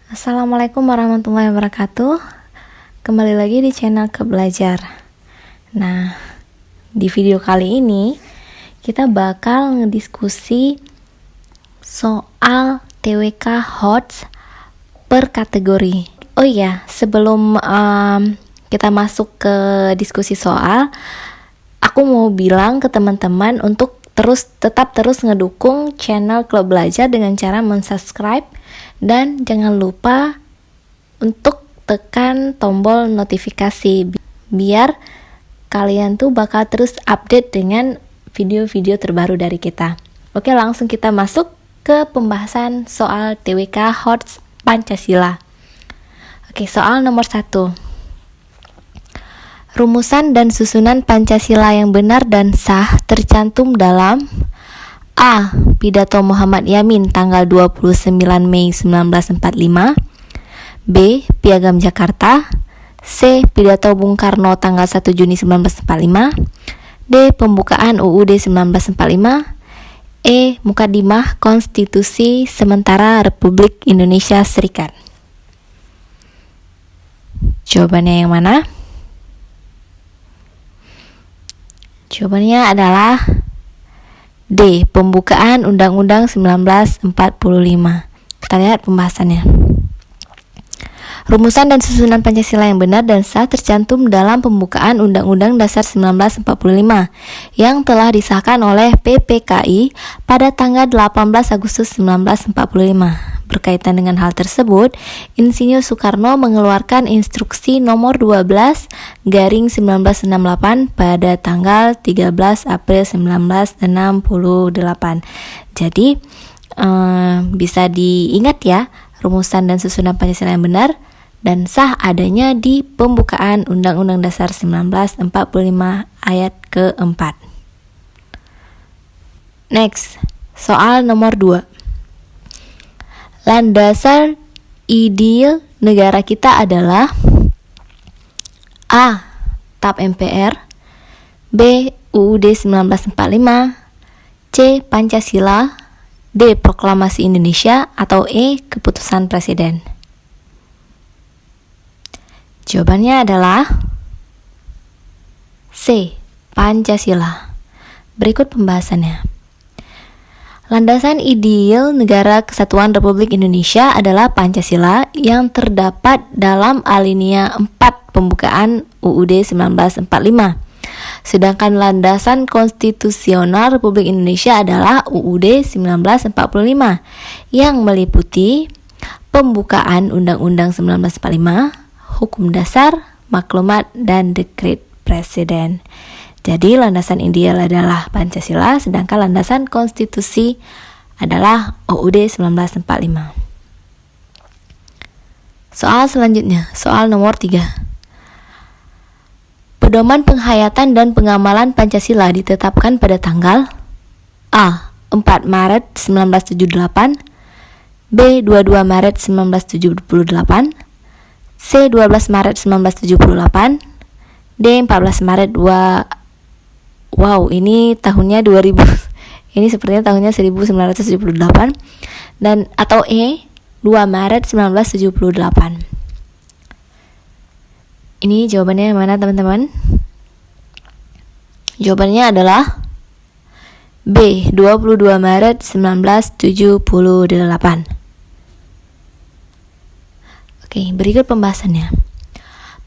Assalamualaikum warahmatullahi wabarakatuh. Kembali lagi di channel Kebelajar. Nah, di video kali ini kita bakal ngediskusi soal TWK HOTS per kategori. Oh iya, sebelum kita masuk ke diskusi soal, aku mau bilang ke teman-teman untuk tetap terus ngedukung channel Klub Belajar dengan cara mensubscribe dan jangan lupa untuk tekan tombol notifikasi biar kalian tuh bakal terus update dengan video-video terbaru dari kita. Oke, langsung kita masuk ke pembahasan soal TWK HOTS Pancasila. Oke, soal nomor 1. Rumusan dan susunan Pancasila yang benar dan sah tercantum dalam A. Pidato Muhammad Yamin tanggal 29 Mei 1945. B. Piagam Jakarta. C. Pidato Bung Karno tanggal 1 Juni 1945. D. Pembukaan UUD 1945. E. Mukadimah Konstitusi Sementara Republik Indonesia Serikat. Jawabannya yang mana? Jawabannya adalah D. Pembukaan Undang-Undang 1945. Kita lihat pembahasannya. Rumusan dan susunan Pancasila yang benar dan sah tercantum dalam pembukaan Undang-Undang Dasar 1945 yang telah disahkan oleh PPKI pada tanggal 18 Agustus 1945. Berkaitan dengan hal tersebut, Insinyur Soekarno mengeluarkan instruksi nomor 12/1968 pada tanggal 13 April 1968. Jadi, bisa diingat ya, rumusan dan susunan Pancasila yang benar dan sah adanya di pembukaan Undang-Undang Dasar 1945 ayat keempat. Next, soal nomor 2. Landasan ideal negara kita adalah A. TAP MPR. B. UUD 1945. C. Pancasila. D. Proklamasi Indonesia. Atau E. Keputusan Presiden. Jawabannya adalah C. Pancasila. Berikut pembahasannya. Landasan ideal Negara Kesatuan Republik Indonesia adalah Pancasila yang terdapat dalam alinea 4 pembukaan UUD 1945. Sedangkan landasan konstitusional Republik Indonesia adalah UUD 1945 yang meliputi pembukaan Undang-Undang 1945, Hukum Dasar, Maklumat, dan Dekret Presiden. Jadi landasan ideal adalah Pancasila, sedangkan landasan konstitusi adalah UUD 1945. Soal selanjutnya, soal nomor 3. Pedoman penghayatan dan pengamalan Pancasila ditetapkan pada tanggal A. 4 Maret 1978. B. 22 Maret 1978. C. 12 Maret 1978. D. 14 Maret 2. Wow, ini tahunnya 2000. Ini sepertinya tahunnya 1978 dan atau E 2 Maret 1978. Ini jawabannya mana teman-teman? Jawabannya adalah B 22 Maret 1978. Oke, berikut pembahasannya.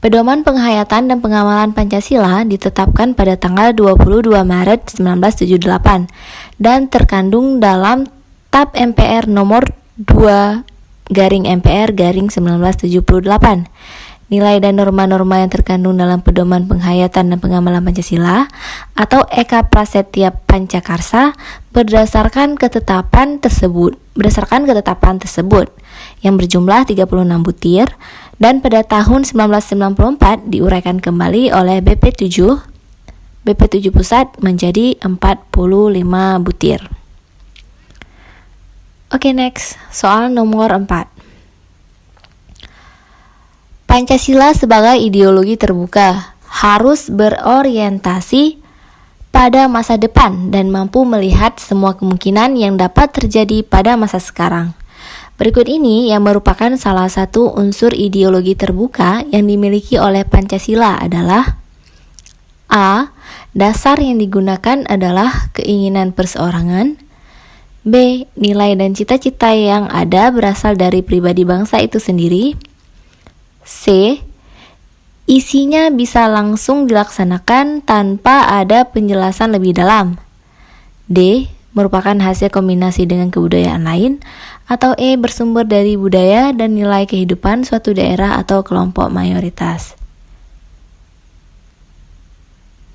Pedoman penghayatan dan pengamalan Pancasila ditetapkan pada tanggal 22 Maret 1978 dan terkandung dalam TAP MPR nomor 2/MPR/1978. Nilai dan norma-norma yang terkandung dalam Pedoman Penghayatan dan Pengamalan Pancasila atau Eka Prasetya Pancakarsa berdasarkan ketetapan tersebut yang berjumlah 36 butir dan pada tahun 1994 diuraikan kembali oleh BP7 Pusat menjadi 45 butir. Oke, next, soal nomor 4. Pancasila sebagai ideologi terbuka harus berorientasi pada masa depan dan mampu melihat semua kemungkinan yang dapat terjadi pada masa sekarang. Berikut ini yang merupakan salah satu unsur ideologi terbuka yang dimiliki oleh Pancasila adalah A. Dasar yang digunakan adalah keinginan perseorangan. B. Nilai dan cita-cita yang ada berasal dari pribadi bangsa itu sendiri. C. Isinya bisa langsung dilaksanakan tanpa ada penjelasan lebih dalam. D. Merupakan hasil kombinasi dengan kebudayaan lain. Atau E. Bersumber dari budaya dan nilai kehidupan suatu daerah atau kelompok mayoritas.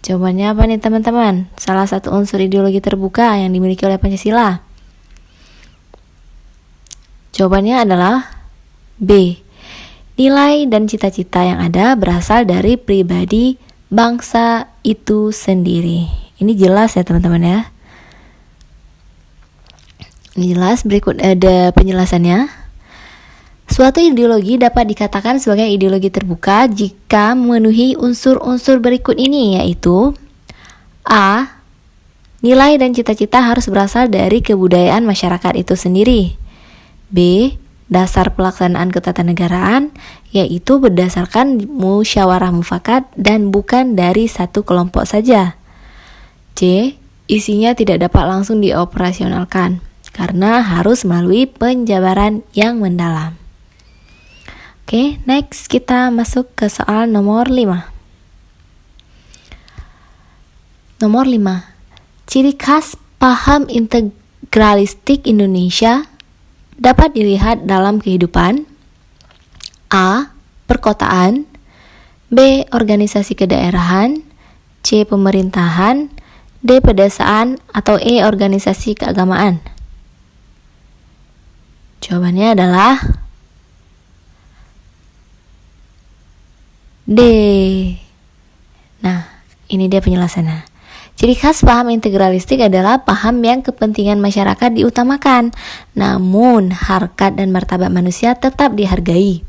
Jawabannya apa nih teman-teman? Salah satu unsur ideologi terbuka yang dimiliki oleh Pancasila. Jawabannya adalah B. Nilai dan cita-cita yang ada berasal dari pribadi bangsa itu sendiri. Ini jelas ya teman-teman ya. Ini jelas, berikut ada penjelasannya. Suatu ideologi dapat dikatakan sebagai ideologi terbuka jika memenuhi unsur-unsur berikut ini, yaitu A. Nilai dan cita-cita harus berasal dari kebudayaan masyarakat itu sendiri. B. Dasar pelaksanaan ketatanegaraan, yaitu berdasarkan musyawarah mufakat dan bukan dari satu kelompok saja. C. Isinya tidak dapat langsung dioperasionalkan karena harus melalui penjabaran yang mendalam. Oke, next kita masuk ke soal nomor 5. Nomor 5. Ciri khas paham integralistik Indonesia dapat dilihat dalam kehidupan. A. Perkotaan. B. Organisasi kedaerahan. C. Pemerintahan. D. Pedesaan. Atau E. Organisasi keagamaan. Jawabannya adalah D. Nah, ini dia penjelasannya. Ciri khas paham integralistik adalah paham yang kepentingan masyarakat diutamakan, namun harkat dan martabat manusia tetap dihargai.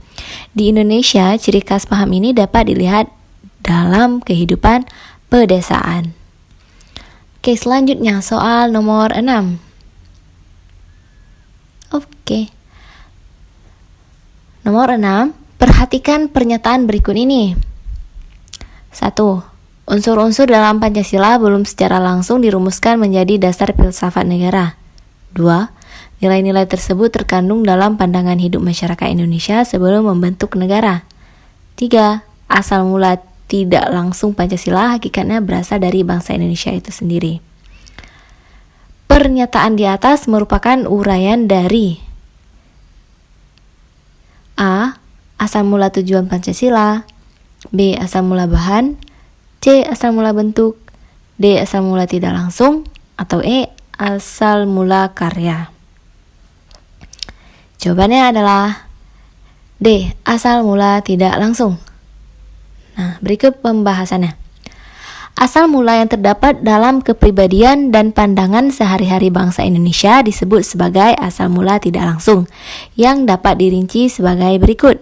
Di Indonesia, ciri khas paham ini dapat dilihat dalam kehidupan pedesaan. Oke, selanjutnya soal nomor 6. Oke. Nomor 6. Perhatikan pernyataan berikut ini. 1. Unsur-unsur dalam Pancasila belum secara langsung dirumuskan menjadi dasar filsafat negara. 2. Nilai-nilai tersebut terkandung dalam pandangan hidup masyarakat Indonesia sebelum membentuk negara. 3. Asal mula tidak langsung Pancasila hakikatnya berasal dari bangsa Indonesia itu sendiri. Pernyataan di atas merupakan uraian dari A. Asal mula tujuan Pancasila. B. Asal mula bahan. C. Asal mula bentuk. D. Asal mula tidak langsung. Atau E. Asal mula karya. Jawabannya adalah D. Asal mula tidak langsung. Nah, berikut pembahasannya. Asal mula yang terdapat dalam kepribadian dan pandangan sehari-hari bangsa Indonesia disebut sebagai asal mula tidak langsung, yang dapat dirinci sebagai berikut.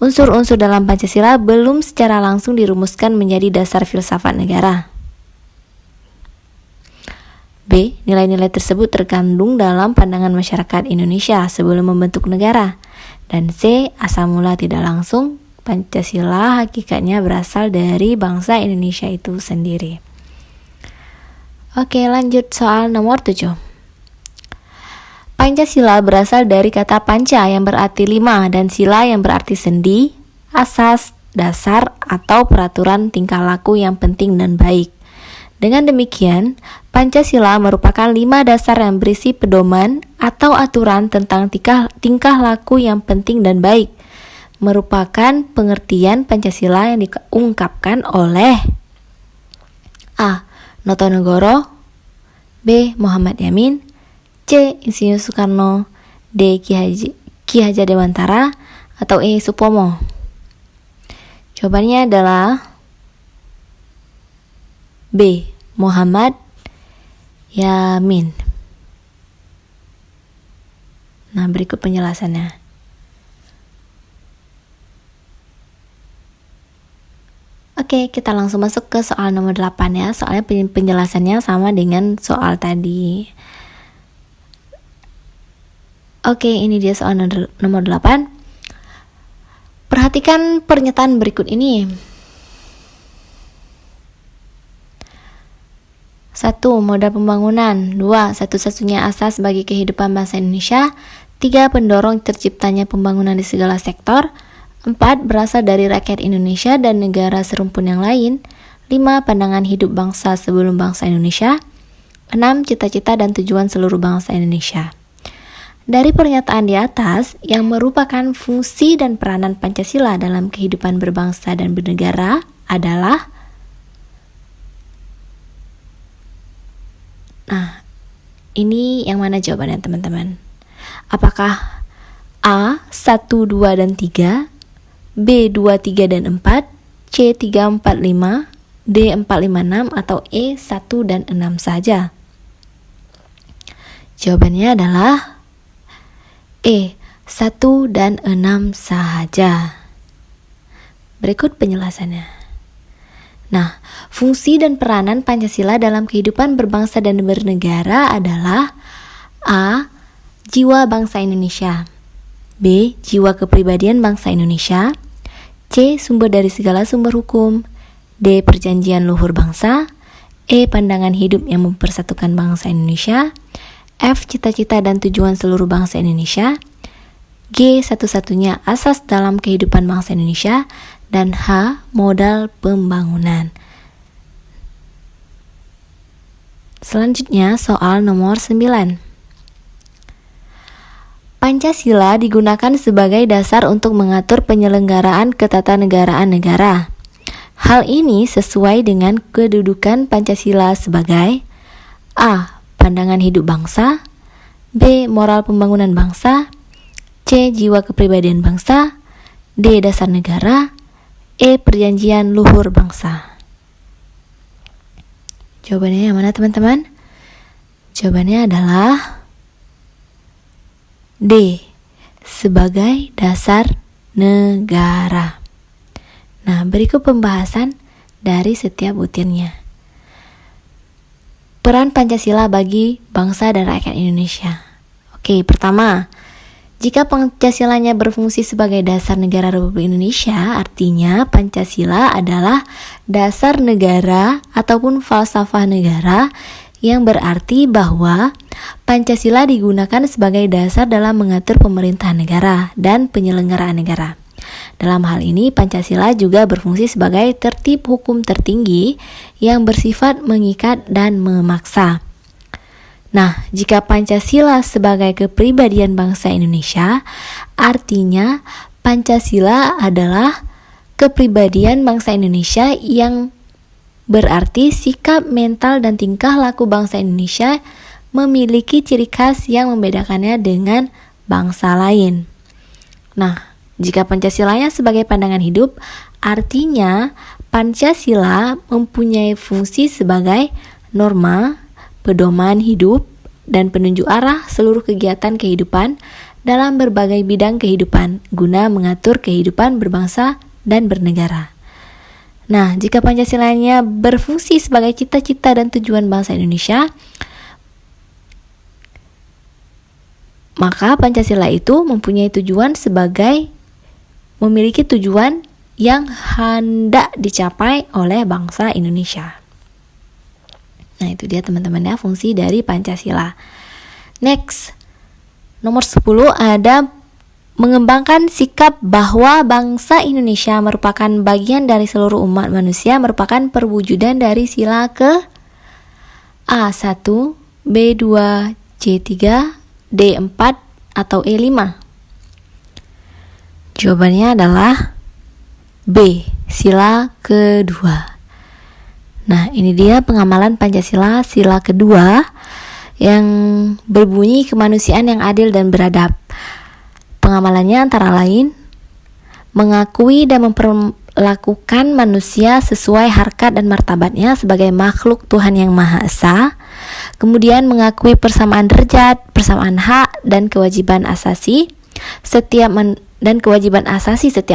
Unsur-unsur dalam Pancasila belum secara langsung dirumuskan menjadi dasar filsafat negara. B. Nilai-nilai tersebut terkandung dalam pandangan masyarakat Indonesia sebelum membentuk negara. Dan C. Asal mula tidak langsung, Pancasila hakikatnya berasal dari bangsa Indonesia itu sendiri. Oke, lanjut soal nomor 7. Pancasila berasal dari kata panca yang berarti 5 dan sila yang berarti sendi, asas, dasar, atau peraturan tingkah laku yang penting dan baik. Dengan demikian, Pancasila merupakan 5 dasar yang berisi pedoman atau aturan tentang tingkah laku yang penting dan baik. Merupakan pengertian Pancasila yang diungkapkan oleh A. Notonegoro, B. Muhammad Yamin, C. Insinyur Soekarno, D. Ki Hajar Dewantara, atau E. Supomo. Jawabannya adalah B. Muhammad Yamin. Nah, berikut penjelasannya. Oke, kita langsung masuk ke soal nomor 8 ya. Soalnya penjelasannya sama dengan soal tadi. Oke, ini dia soal nomor 8. Perhatikan pernyataan berikut ini. 1. Modal pembangunan. 2. Satu-satunya asas bagi kehidupan bangsa Indonesia. 3. Pendorong terciptanya pembangunan di segala sektor. 4. Berasal dari rakyat Indonesia dan negara serumpun yang lain. 5. Pandangan hidup bangsa sebelum bangsa Indonesia. 6. Cita-cita dan tujuan seluruh bangsa Indonesia. Dari pernyataan di atas, yang merupakan fungsi dan peranan Pancasila dalam kehidupan berbangsa dan bernegara adalah, nah, ini yang mana jawabannya teman-teman? Apakah A. 1, 2, dan 3, B. 2, 3, dan 4, C. 3, 4, 5, D. 4, 5, 6, atau E. 1 dan 6 saja? Jawabannya adalah E. 1 dan 6 saja. Berikut penjelasannya. Nah, fungsi dan peranan Pancasila dalam kehidupan berbangsa dan bernegara adalah A. Jiwa bangsa Indonesia, B. Jiwa kepribadian bangsa Indonesia, C. Sumber dari segala sumber hukum, D. Perjanjian luhur bangsa, E. Pandangan hidup yang mempersatukan bangsa Indonesia, F. Cita-cita dan tujuan seluruh bangsa Indonesia, G. Satu-satunya asas dalam kehidupan bangsa Indonesia, dan H. Modal pembangunan. Selanjutnya soal nomor 9. Pancasila digunakan sebagai dasar untuk mengatur penyelenggaraan ketatanegaraan negara. Hal ini sesuai dengan kedudukan Pancasila sebagai A. Pandangan hidup bangsa, B. Moral pembangunan bangsa, C. Jiwa kepribadian bangsa, D. Dasar negara, E. Perjanjian luhur bangsa. Jawabannya yang mana teman-teman? Jawabannya adalah D. Sebagai dasar negara. Nah, berikut pembahasan dari setiap butirnya. Peran Pancasila bagi bangsa dan rakyat Indonesia. Oke, pertama, jika Pancasilanya berfungsi sebagai dasar negara Republik Indonesia, artinya Pancasila adalah dasar negara ataupun falsafah negara, yang berarti bahwa Pancasila digunakan sebagai dasar dalam mengatur pemerintahan negara dan penyelenggaraan negara. Dalam hal ini, Pancasila juga berfungsi sebagai tertib hukum tertinggi yang bersifat mengikat dan memaksa. Nah, jika Pancasila sebagai kepribadian bangsa Indonesia, artinya Pancasila adalah kepribadian bangsa Indonesia yang berarti sikap, mental, dan tingkah laku bangsa Indonesia memiliki ciri khas yang membedakannya dengan bangsa lain. Nah, jika Pancasilanya sebagai pandangan hidup, artinya Pancasila mempunyai fungsi sebagai norma, pedoman hidup, dan penunjuk arah seluruh kegiatan kehidupan dalam berbagai bidang kehidupan guna mengatur kehidupan berbangsa dan bernegara. Nah, jika Pancasilanya berfungsi sebagai cita-cita dan tujuan bangsa Indonesia, maka Pancasila itu memiliki tujuan yang hendak dicapai oleh bangsa Indonesia. Nah, itu dia teman-teman ya fungsi dari Pancasila. Next, nomor 10 ada mengembangkan sikap bahwa bangsa Indonesia merupakan bagian dari seluruh umat manusia, merupakan perwujudan dari sila ke A1, B2, C3, D4, atau E5. Jawabannya adalah B, sila kedua. Nah, ini dia pengamalan Pancasila sila kedua yang berbunyi kemanusiaan yang adil dan beradab. Pengamalannya antara lain mengakui dan memperlakukan manusia sesuai harkat dan martabatnya sebagai makhluk Tuhan yang Maha Esa. Kemudian mengakui persamaan derajat, persamaan hak dan kewajiban asasi setiap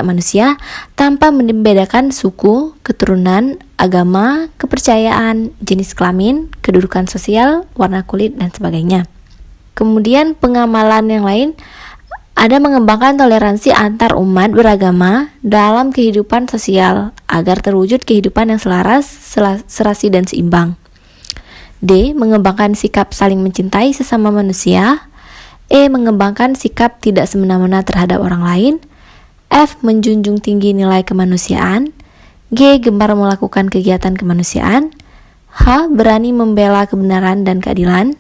manusia tanpa membedakan suku, keturunan, agama, kepercayaan, jenis kelamin, kedudukan sosial, warna kulit, dan sebagainya. Kemudian pengamalan yang lain ada mengembangkan toleransi antar umat beragama dalam kehidupan sosial agar terwujud kehidupan yang selaras, serasi dan seimbang. D. Mengembangkan sikap saling mencintai sesama manusia. E. Mengembangkan sikap tidak semena-mena terhadap orang lain. F. Menjunjung tinggi nilai kemanusiaan. G. Gemar melakukan kegiatan kemanusiaan. H. Berani membela kebenaran dan keadilan.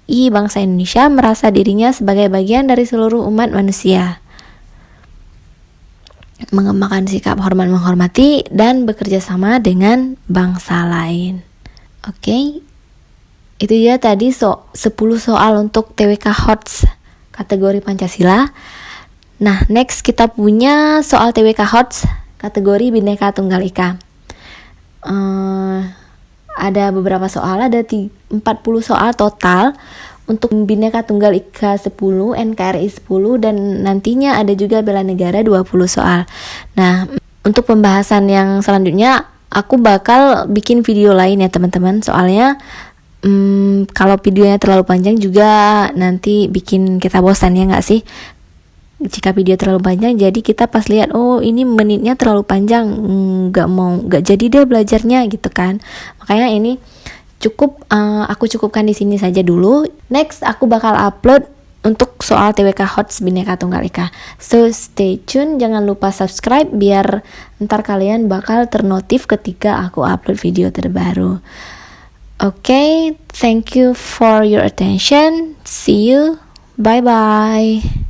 I. Bangsa Indonesia merasa dirinya sebagai bagian dari seluruh umat manusia. Mengembangkan sikap hormat menghormati dan bekerja sama dengan bangsa lain. Oke, itu dia tadi 10 soal untuk TWK HOTS kategori Pancasila. Nah, next kita punya soal TWK HOTS kategori Bhinneka Tunggal Ika. Ada beberapa soal, ada 40 soal total untuk Bhinneka Tunggal Ika 10, NKRI 10, dan nantinya ada juga bela negara 20 soal. Nah, untuk pembahasan yang selanjutnya aku bakal bikin video lain ya teman-teman, soalnya kalau videonya terlalu panjang juga nanti bikin kita bosan ya nggak sih? Jika video terlalu panjang, jadi kita pas lihat oh ini menitnya terlalu panjang, nggak jadi deh belajarnya gitu kan. Makanya ini cukup, aku cukupkan di sini saja dulu. Next aku bakal upload untuk soal TWK HOTS Bhinneka Tunggal Ika. So stay tune, jangan lupa subscribe biar ntar kalian bakal ternotif ketika aku upload video terbaru. Okay, thank you for your attention. See you. Bye bye.